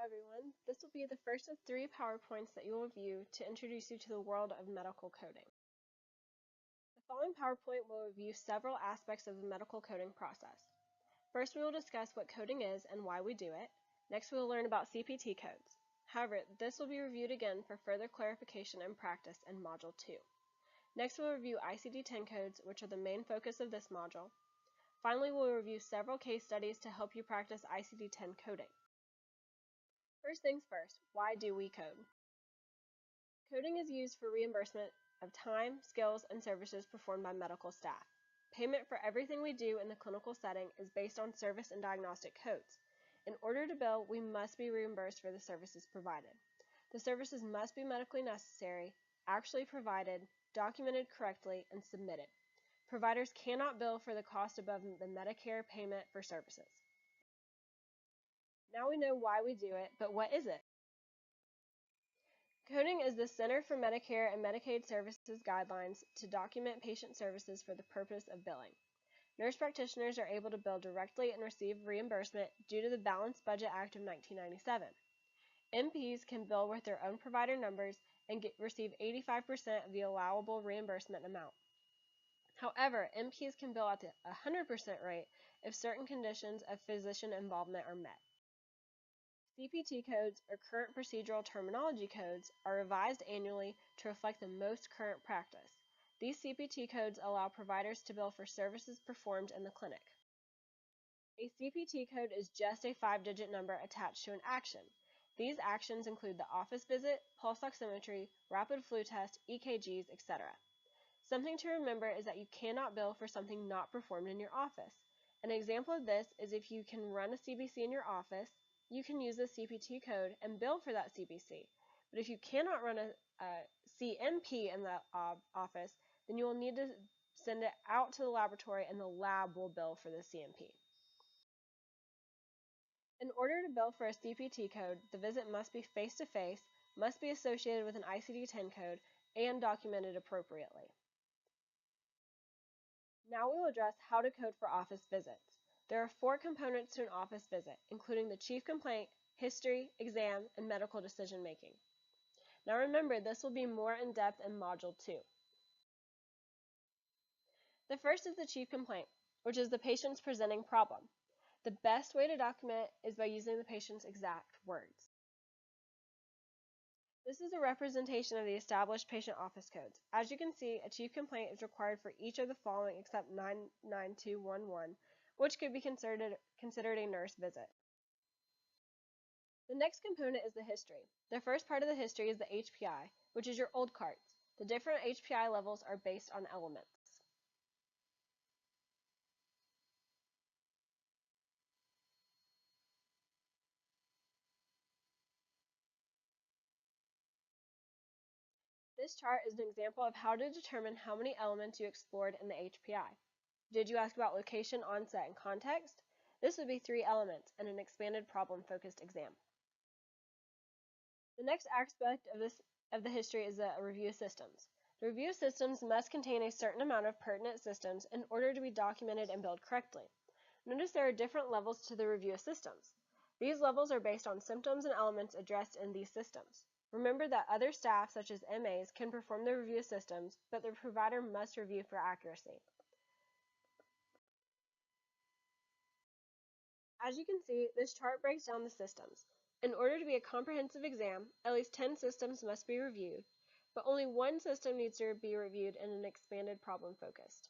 everyone. This will be the first of 3 PowerPoints that you will view to introduce you to the world of medical coding. The following PowerPoint will review several aspects of the medical coding process. First, we will discuss what coding is and why we do it. Next, we will learn about CPT codes. However, this will be reviewed again for further clarification and practice in Module 2. Next, we'll review ICD-10 codes, which are the main focus of this module. Finally, we'll review several case studies to help you practice ICD-10 coding. First things first, why do we code? Coding is used for reimbursement of time, skills, and services performed by medical staff. Payment for everything we do in the clinical setting is based on service and diagnostic codes. In order to bill, we must be reimbursed for the services provided. The services must be medically necessary, actually provided, documented correctly, and submitted. Providers cannot bill for the cost above the Medicare payment for services. Now we know why we do it, but what is it? Coding is the Center for Medicare and Medicaid Services guidelines to document patient services for the purpose of billing. Nurse practitioners are able to bill directly and receive reimbursement due to the Balanced Budget Act of 1997. NPs can bill with their own provider numbers and receive 85% of the allowable reimbursement amount. However, NPs can bill at the 100% rate if certain conditions of physician involvement are met. CPT codes, or current procedural terminology codes, are revised annually to reflect the most current practice. These CPT codes allow providers to bill for services performed in the clinic. A CPT code is just a 5-digit number attached to an action. These actions include the office visit, pulse oximetry, rapid flu test, EKGs, etc. Something to remember is that you cannot bill for something not performed in your office. An example of this is if you can run a CBC in your office, you can use the CPT code and bill for that CBC. But if you cannot run a CMP in the office, then you will need to send it out to the laboratory and the lab will bill for the CMP. In order to bill for a CPT code, the visit must be face-to-face, must be associated with an ICD-10 code, and documented appropriately. Now we will address how to code for office visits. There are 4 components to an office visit, including the chief complaint, history, exam, and medical decision making. Now remember, this will be more in depth in Module 2. The first is the chief complaint, which is the patient's presenting problem. The best way to document it is by using the patient's exact words. This is a representation of the established patient office codes. As you can see, a chief complaint is required for each of the following except 99211, which could be considered a nurse visit. The next component is the history. The first part of the history is the HPI, which is your old carts. The different HPI levels are based on elements. This chart is an example of how to determine how many elements you explored in the HPI. Did you ask about location, onset, and context? This would be 3 elements in an expanded problem-focused exam. The next aspect of the history is the review of systems. The review of systems must contain a certain amount of pertinent systems in order to be documented and billed correctly. Notice there are different levels to the review of systems. These levels are based on symptoms and elements addressed in these systems. Remember that other staff, such as MAs, can perform the review of systems, but the provider must review for accuracy. As you can see, this chart breaks down the systems. In order to be a comprehensive exam, at least 10 systems must be reviewed, but only 1 system needs to be reviewed in an expanded problem-focused.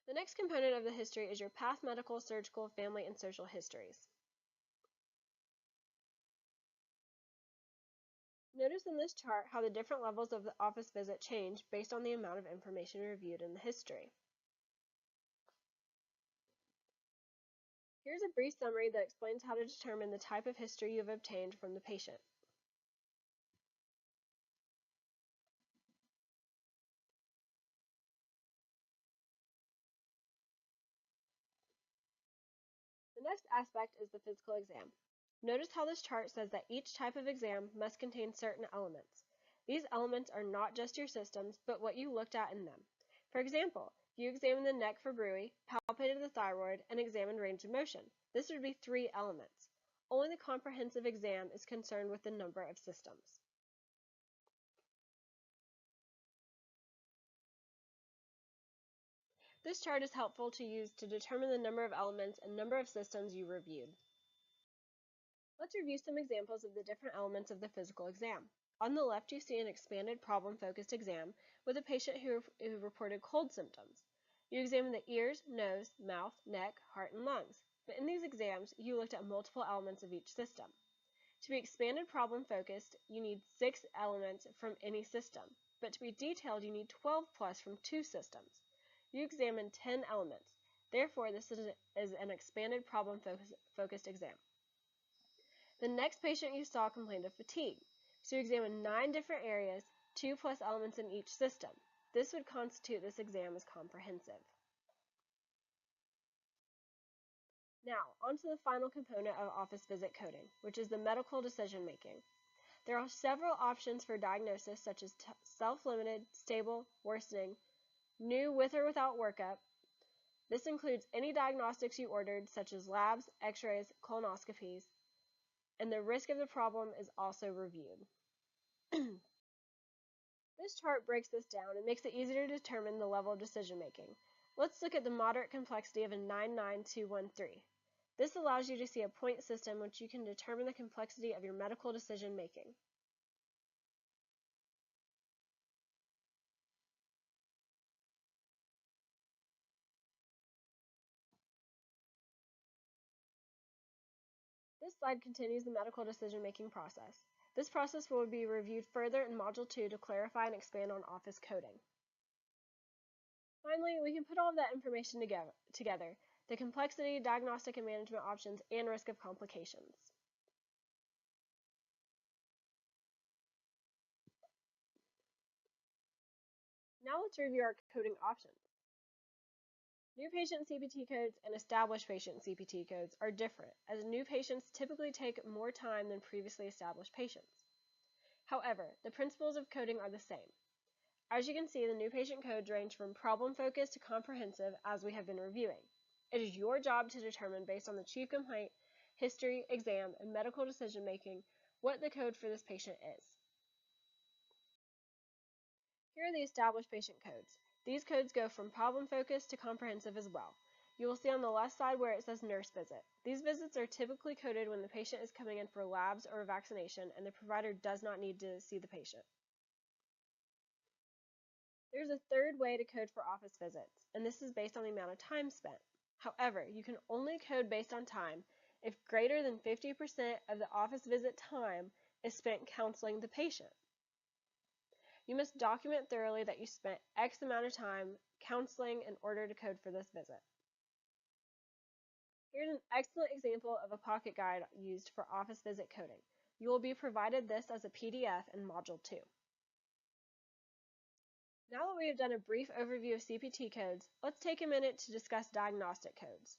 The next component of the history is your past medical, surgical, family, and social histories. Notice in this chart how the different levels of the office visit change based on the amount of information reviewed in the history. Here's a brief summary that explains how to determine the type of history you have obtained from the patient. The next aspect is the physical exam. Notice how this chart says that each type of exam must contain certain elements. These elements are not just your systems, but what you looked at in them. For example, if you examined the neck for bruit, palpated the thyroid, and examined range of motion, This would be 3 elements. Only the comprehensive exam is concerned with the number of systems. This chart is helpful to use to determine the number of elements and number of systems you reviewed. Let's review some examples of the different elements of the physical exam. On the left, you see an expanded problem-focused exam with a patient who reported cold symptoms. You examined the ears, nose, mouth, neck, heart, and lungs. But in these exams, you looked at multiple elements of each system. To be expanded problem-focused, you need 6 elements from any system. But to be detailed, you need 12 plus from 2 systems. You examined 10 elements. Therefore, this is an expanded problem-focused exam. The next patient you saw complained of fatigue, so you examined 9 different areas, 2 plus elements in each system. This would constitute this exam as comprehensive. Now, on to the final component of office visit coding, which is the medical decision making. There are several options for diagnosis, such as self-limited, stable, worsening, new with or without workup. This includes any diagnostics you ordered, such as labs, x-rays, colonoscopies, and the risk of the problem is also reviewed. This chart breaks this down and makes it easier to determine the level of decision making. Let's look at the moderate complexity of a 99213. This allows you to see a point system which you can determine the complexity of your medical decision making. This slide continues the medical decision making process. This process will be reviewed further in Module 2 to clarify and expand on office coding. Finally, we can put all of that information together, the complexity, diagnostic and management options, and risk of complications. Now let's review our coding options. New patient CPT codes and established patient CPT codes are different, as new patients typically take more time than previously established patients. However, the principles of coding are the same. As you can see, the new patient codes range from problem-focused to comprehensive, as we have been reviewing. It is your job to determine, based on the chief complaint, history, exam, and medical decision-making, what the code for this patient is. Here are the established patient codes. These codes go from problem-focused to comprehensive as well. You will see on the left side where it says nurse visit. These visits are typically coded when the patient is coming in for labs or vaccination and the provider does not need to see the patient. There's a third way to code for office visits, and this is based on the amount of time spent. However, you can only code based on time if greater than 50% of the office visit time is spent counseling the patient. You must document thoroughly that you spent X amount of time counseling in order to code for this visit. Here's an excellent example of a pocket guide used for office visit coding. You will be provided this as a PDF in Module 2. Now that we have done a brief overview of CPT codes, let's take a minute to discuss diagnostic codes.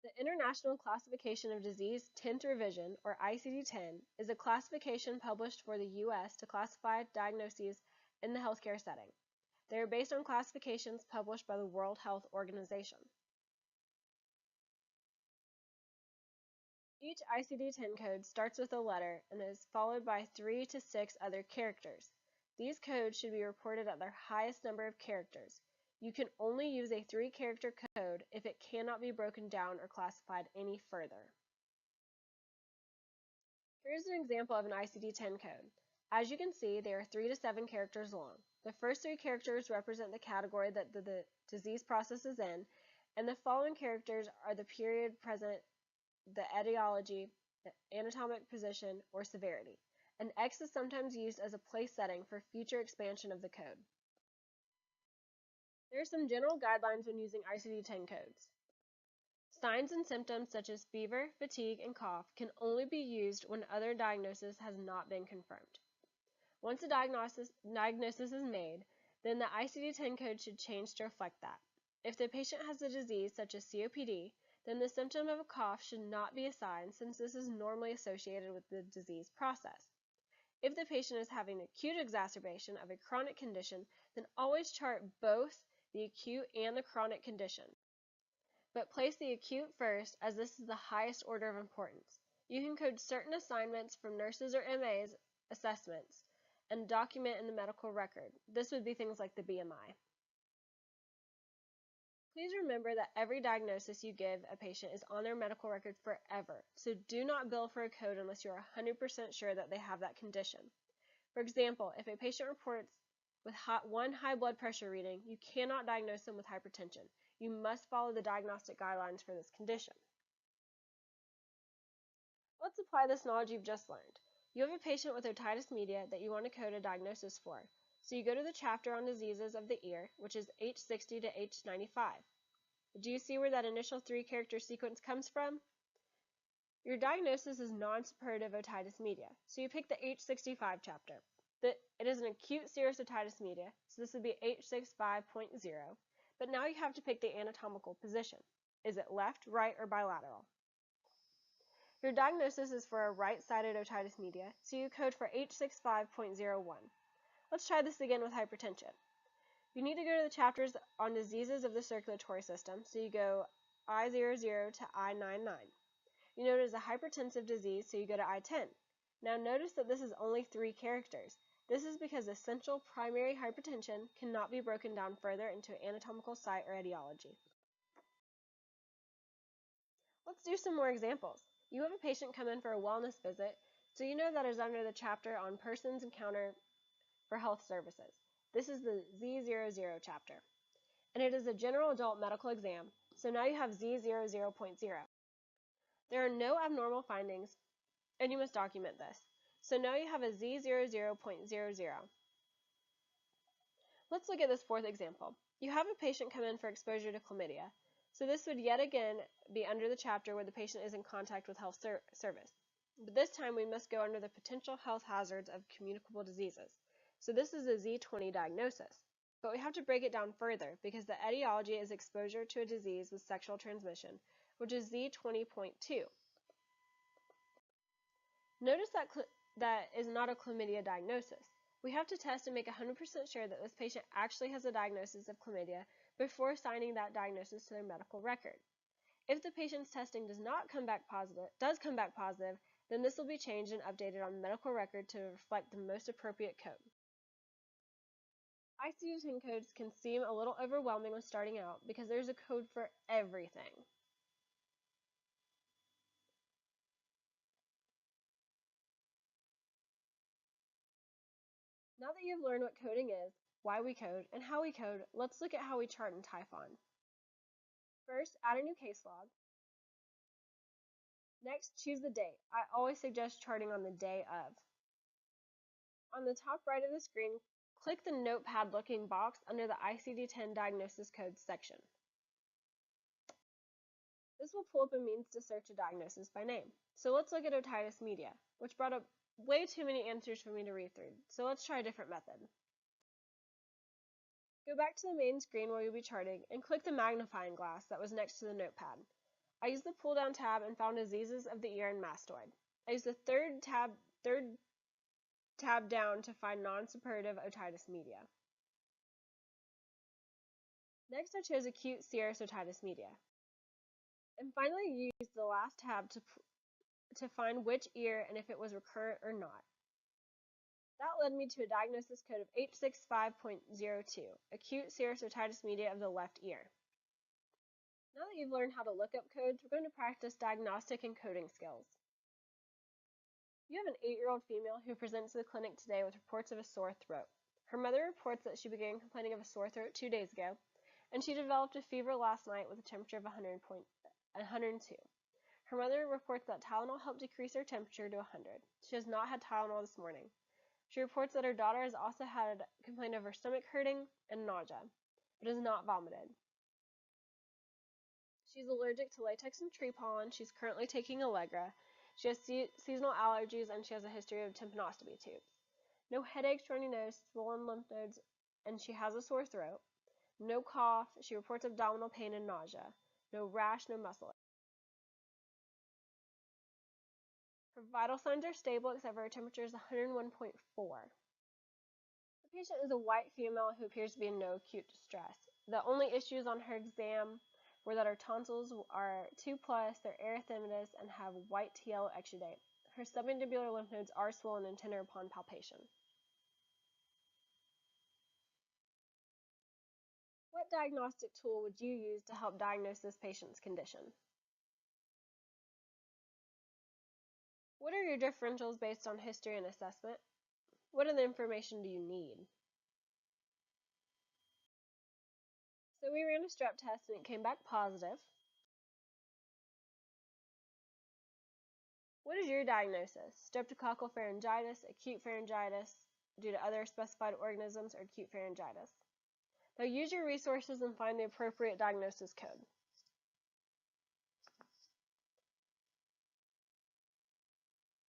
The International Classification of Disease 10th Revision, or ICD-10, is a classification published for the U.S. to classify diagnoses in the healthcare setting. They are based on classifications published by the World Health Organization. Each ICD-10 code starts with a letter and is followed by 3 to 6 other characters. These codes should be reported at their highest number of characters. You can only use a 3-character code if it cannot be broken down or classified any further. Here's an example of an ICD-10 code. As you can see, they are 3 to 7 characters long. The first 3 characters represent the category that the disease process is in, and the following characters are the period present, the etiology, the anatomic position, or severity. An X is sometimes used as a place setting for future expansion of the code. There are some general guidelines when using ICD-10 codes. Signs and symptoms such as fever, fatigue, and cough can only be used when other diagnosis has not been confirmed. Once a diagnosis is made, then the ICD-10 code should change to reflect that. If the patient has a disease such as COPD, then the symptom of a cough should not be assigned since this is normally associated with the disease process. If the patient is having acute exacerbation of a chronic condition, then always chart both the acute and the chronic condition. but place the acute first as this is the highest order of importance. You can code certain assignments from nurses or MAs assessments and document in the medical record. This would be things like the BMI. Please remember that every diagnosis you give a patient is on their medical record forever, so do not bill for a code unless you are 100% sure that they have that condition. For example, if a patient reports with one high blood pressure reading, you cannot diagnose them with hypertension. You must follow the diagnostic guidelines for this condition. Let's apply this knowledge you've just learned. You have a patient with otitis media that you want to code a diagnosis for. So you go to the chapter on diseases of the ear, which is H60 to H95. Do you see where that initial 3-character sequence comes from? Your diagnosis is non-suppurative otitis media, so you pick the H65 chapter. It is an acute serous otitis media, so this would be H65.0, but now you have to pick the anatomical position. Is it left, right, or bilateral? Your diagnosis is for a right-sided otitis media, so you code for H65.01. Let's try this again with hypertension. You need to go to the chapters on diseases of the circulatory system, so you go I00 to I99. You know it is a hypertensive disease, so you go to I10. Now notice that this is only 3 characters. This is because essential primary hypertension cannot be broken down further into anatomical site or etiology. Let's do some more examples. You have a patient come in for a wellness visit, so you know that is under the chapter on persons encounter for health services. This is the Z00 chapter, and it is a general adult medical exam, so now you have Z00.0. There are no abnormal findings, and you must document this. So now you have a Z00.00. Let's look at this 4th example. You have a patient come in for exposure to chlamydia, so this would yet again be under the chapter where the patient is in contact with health service. But this time we must go under the potential health hazards of communicable diseases. So this is a Z20 diagnosis. But we have to break it down further because the etiology is exposure to a disease with sexual transmission, which is Z20.2. Notice that is not a chlamydia diagnosis. We have to test and make 100% sure that this patient actually has a diagnosis of chlamydia before signing that diagnosis to their medical record. If the patient's testing does come back positive, then this will be changed and updated on the medical record to reflect the most appropriate code. ICD-10 codes can seem a little overwhelming when starting out because there's a code for everything. Now that you've learned what coding is, why we code, and how we code, let's look at how we chart in Typhon. First, add a new case log. Next, choose the date. I always suggest charting on the day of. On the top right of the screen, click the notepad-looking box under the ICD-10 Diagnosis Codes section. This will pull up a means to search a diagnosis by name. So let's look at otitis media, which brought up way too many answers for me to read through. So let's try a different method. Go back to the main screen where you'll be charting and click the magnifying glass that was next to the notepad. I used the pull-down tab and found diseases of the ear and mastoid. I used the third tab down to find non-suppurative otitis media. Next, I chose acute serous otitis media. And finally, used the last tab to find which ear and if it was recurrent or not. That led me to a diagnosis code of H65.02, acute serous otitis media of the left ear. Now that you've learned how to look up codes, we're going to practice diagnostic and coding skills. You have an 8-year-old female who presents to the clinic today with reports of a sore throat. Her mother reports that she began complaining of a sore throat 2 days ago, and she developed a fever last night with a temperature of 102. Her mother reports that Tylenol helped decrease her temperature to 100. She has not had Tylenol this morning. She reports that her daughter has also complained of her stomach hurting and nausea, but has not vomited. She's allergic to latex and tree pollen. She's currently taking Allegra. She has seasonal allergies, and she has a history of tympanostomy tubes. No headaches, runny nose, swollen lymph nodes, and she has a sore throat. No cough. She reports abdominal pain and nausea. No rash, no muscle. Her vital signs are stable except for her temperature is 101.4. The patient is a white female who appears to be in no acute distress. The only issues on her exam were that her tonsils are 2+, they're erythematous, and have white to yellow exudate. Her submandibular lymph nodes are swollen and tender upon palpation. What diagnostic tool would you use to help diagnose this patient's condition? What are your differentials based on history and assessment? What other information do you need? So we ran a strep test and it came back positive. What is your diagnosis? Streptococcal pharyngitis, acute pharyngitis due to other specified organisms, or acute pharyngitis? Now use your resources and find the appropriate diagnosis code.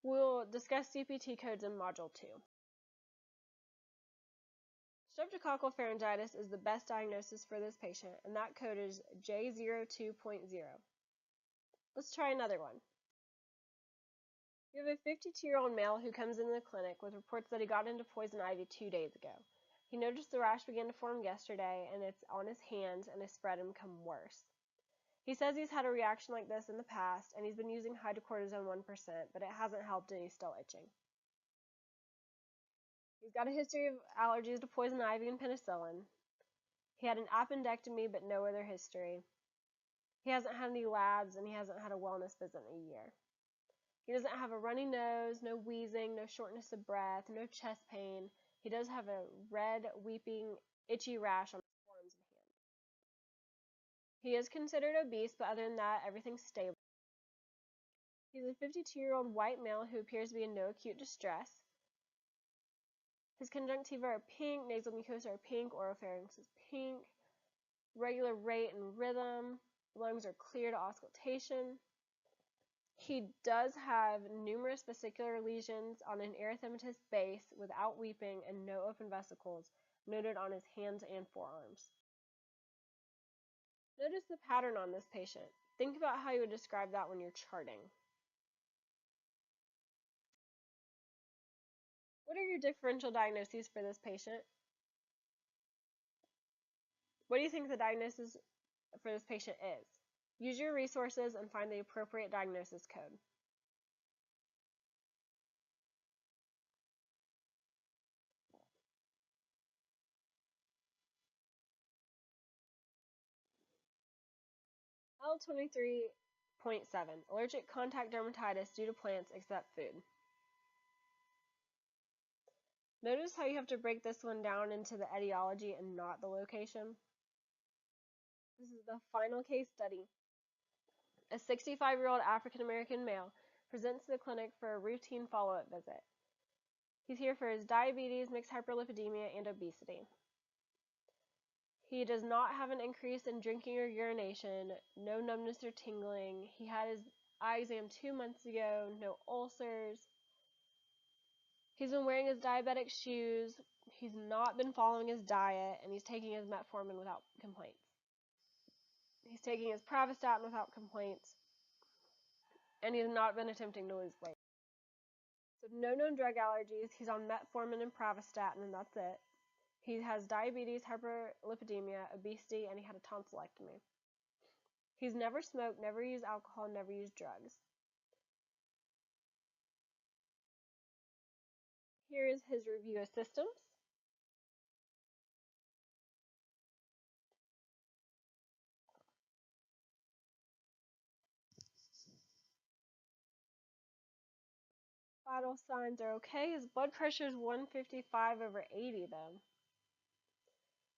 We'll discuss CPT codes in Module 2. Streptococcal pharyngitis is the best diagnosis for this patient, and that code is J02.0. Let's try another one. You have a 52-year-old male who comes into the clinic with reports that he got into poison ivy 2 days ago. He noticed the rash began to form yesterday, and it's on his hands and has spread and become worse. He says he's had a reaction like this in the past, and he's been using hydrocortisone 1%, but it hasn't helped and he's still itching. He's got a history of allergies to poison ivy and penicillin. He had an appendectomy but no other history. He hasn't had any labs, and he hasn't had a wellness visit in a year. He doesn't have a runny nose, no wheezing, no shortness of breath, no chest pain. He does have a red, weeping, itchy rash on his forearms and hands. He is considered obese, but other than that, everything's stable. He's a 52-year-old white male who appears to be in no acute distress. His conjunctiva are pink, nasal mucosa are pink, oropharynx is pink, regular rate and rhythm, lungs are clear to auscultation. He does have numerous vesicular lesions on an erythematous base without weeping and no open vesicles noted on his hands and forearms. Notice the pattern on this patient. Think about how you would describe that when you're charting. What are your differential diagnoses for this patient? What do you think the diagnosis for this patient is? Use your resources and find the appropriate diagnosis code. L23.7, allergic contact dermatitis due to plants except food. Notice how you have to break this one down into the etiology and not the location. This is the final case study. A 65-year-old African-American male presents to the clinic for a routine follow-up visit. He's here for his diabetes, mixed hyperlipidemia, and obesity. He does not have an increase in drinking or urination, no numbness or tingling. He had his eye exam 2 months ago, no ulcers. He's been wearing his diabetic shoes. He's not been following his diet, and he's taking his metformin without complaints. He's taking his pravastatin without complaints, and he has not been attempting to lose weight. So no known drug allergies. He's on metformin and pravastatin, and that's it. He has diabetes, hyperlipidemia, obesity, and he had a tonsillectomy. He's never smoked, never used alcohol, never used drugs. Here is his review of systems. Vital signs are okay. His blood pressure is 155/80 though,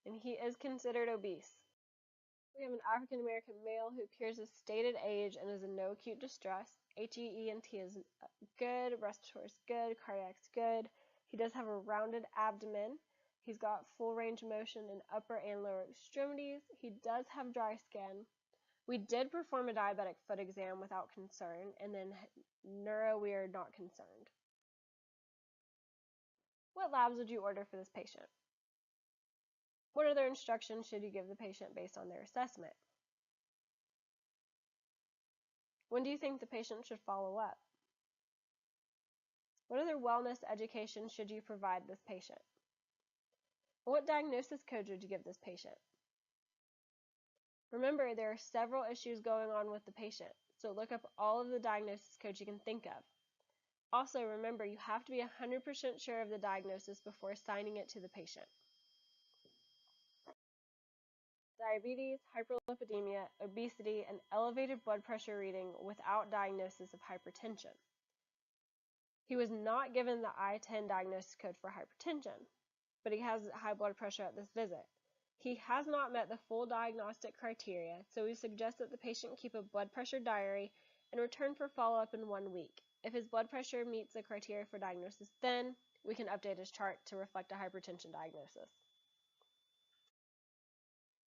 and he is considered obese. We have an African American male who appears as stated age and is in no acute distress. HEENT is good, respiratory is good, cardiac's good. He does have a rounded abdomen. He's got full range of motion in upper and lower extremities. He does have dry skin. We did perform a diabetic foot exam without concern, and then neuro, we are not concerned. What labs would you order for this patient? What other instructions should you give the patient based on their assessment? When do you think the patient should follow up? What other wellness education should you provide this patient? What diagnosis code would you give this patient? Remember, there are several issues going on with the patient, so look up all of the diagnosis codes you can think of. Also, remember, you have to be 100% sure of the diagnosis before assigning it to the patient. Diabetes, hyperlipidemia, obesity, and elevated blood pressure reading without diagnosis of hypertension. He was not given the I-10 diagnosis code for hypertension, but he has high blood pressure at this visit. He has not met the full diagnostic criteria, so we suggest that the patient keep a blood pressure diary and return for follow-up in 1 week. If his blood pressure meets the criteria for diagnosis, then we can update his chart to reflect a hypertension diagnosis.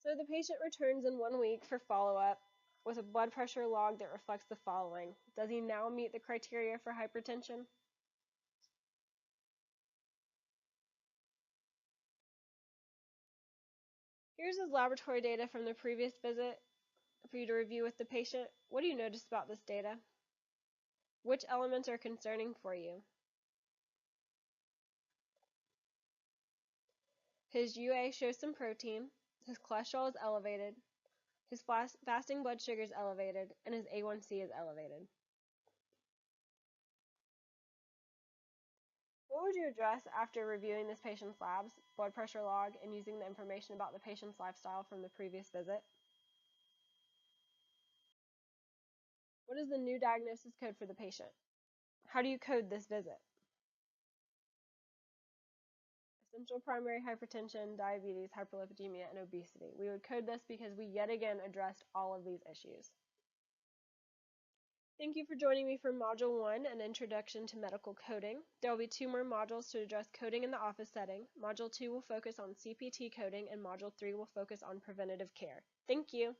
So the patient returns in 1 week for follow-up with a blood pressure log that reflects the following. Does he now meet the criteria for hypertension? Here's his laboratory data from the previous visit for you to review with the patient. What do you notice about this data? Which elements are concerning for you? His UA shows some protein, his cholesterol is elevated, his fasting blood sugar is elevated, and his A1C is elevated. What would you address after reviewing this patient's labs, blood pressure log, and using the information about the patient's lifestyle from the previous visit? What is the new diagnosis code for the patient? How do you code this visit? Essential primary hypertension, diabetes, hyperlipidemia, and obesity. We would code this because we yet again addressed all of these issues. Thank you for joining me for Module 1, an introduction to medical coding. There will be 2 more modules to address coding in the office setting. Module 2 will focus on CPT coding, and Module 3 will focus on preventative care. Thank you.